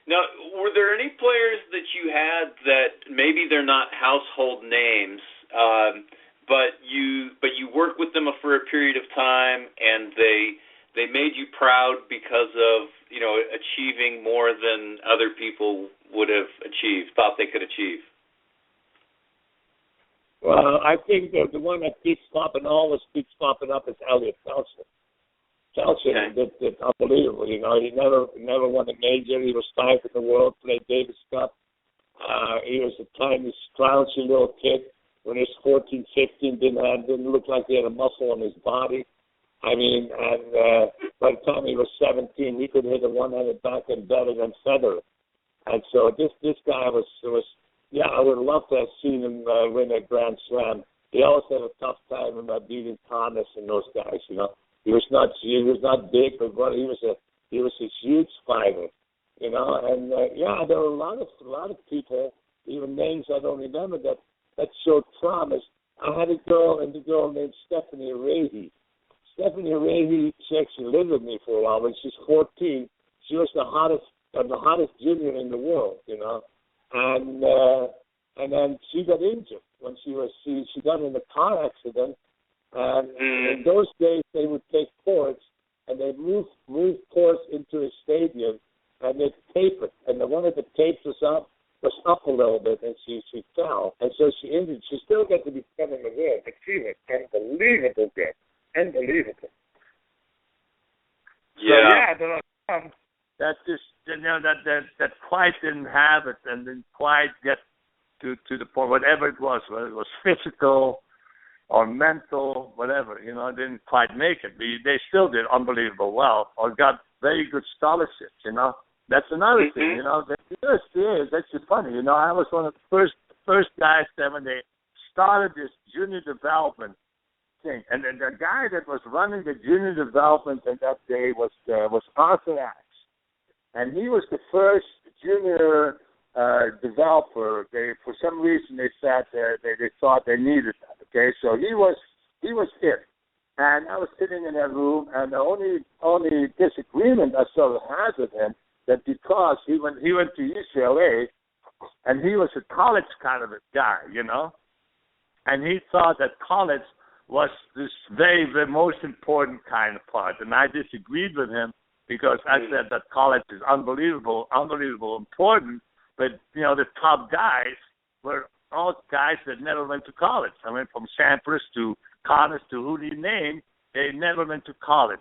Now, were there any players that you had that maybe they're not household names, but you worked with them for a period of time, and they made you proud because of achieving more than other people would have thought they could achieve? Well, I think the one that always keeps popping up is Eliot. Teltscher did unbelievable. He never won a major. He was 5th in the world, played Davis Cup. He was a tiny, scrouchy little kid. When he was 14, 15, didn't look like he had a muscle on his body. I mean, and by the time he was 17, he could hit a one-handed backhand better than Federer. And so this guy was I would love to have seen him win a Grand Slam. He always had a tough time beating Thomas and those guys. He was not big, but he was a huge fighter. And there were a lot of people, even names I don't remember, that showed promise. I had a girl named Stephanie Rahe. Stephanie Rahe, she actually lived with me for a while. When she's 14, she was the hottest junior in the world, and then she got injured when she got in a car accident. And in those days, they would take courts and they move courts into a stadium and they tape it. And the one of the tapes was up a little bit, and she fell, and so she injured. She still got to be 7 in the world, but she was unbelievable good. Unbelievable. Yeah. So, there are some that just that quite didn't have it and didn't quite get to the point, whatever it was, whether it was physical or mental, whatever, didn't quite make it. They still did unbelievable well or got very good scholarships, That's another thing, The USTA is actually funny. I was one of the first guys when they started this junior development thing. And then the guy that was running the junior development at that day was Arthur Ashe. And he was the first junior developer. For some reason they sat there. They thought they needed that. Okay, so he was it. And I was sitting in that room, and the only disagreement I sort of had with him that because he went to UCLA, and he was a college kind of a guy, and he thought that college was the most important kind of part. And I disagreed with him because I said that college is unbelievable important, but, the top guys were all guys that never went to college. I mean, from Sampras to Connors to who you name, they never went to college.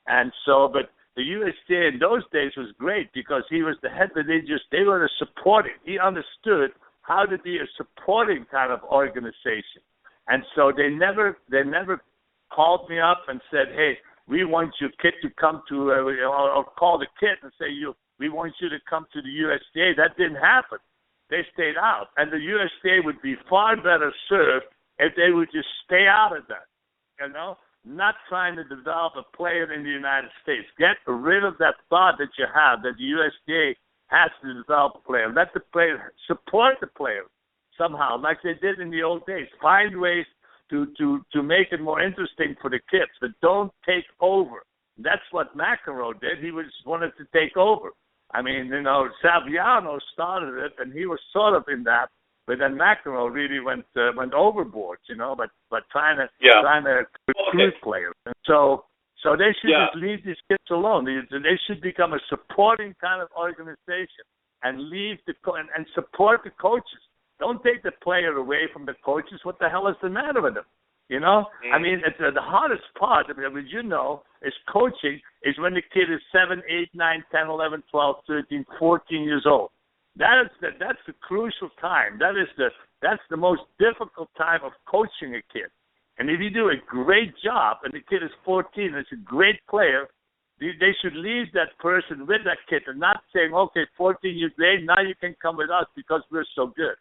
And so, but the USTA in those days was great because he was the head, but they were a supporting. He understood how to be a supporting kind of organization. And so they never called me up and said, hey, we want your kid to come to, or call the kid and say, we want you to come to the USTA. That didn't happen. They stayed out. And the USTA would be far better served if they would just stay out of that, not trying to develop a player in the United States. Get rid of that thought that you have that the USTA has to develop a player. Let the player support the player somehow, like they did in the old days. Find ways to make it more interesting for the kids, but don't take over. That's what McEnroe did. He wanted to take over. I mean, Saviano started it, and he was sort of in that, but then McEnroe really went overboard, but trying to recruit players. And so they should just leave these kids alone. They should become a supporting kind of organization and leave and support the coaches. Don't take the player away from the coaches. What the hell is the matter with them? I mean, it's the hardest part, is coaching is when the kid is 7, 8, 9, 10, 11, 12, 13, 14 years old. That's the crucial time. That's the most difficult time of coaching a kid. And if you do a great job and the kid is 14 and is a great player, they should leave that person with that kid and not saying, okay, 14 years late, now you can come with us because we're so good.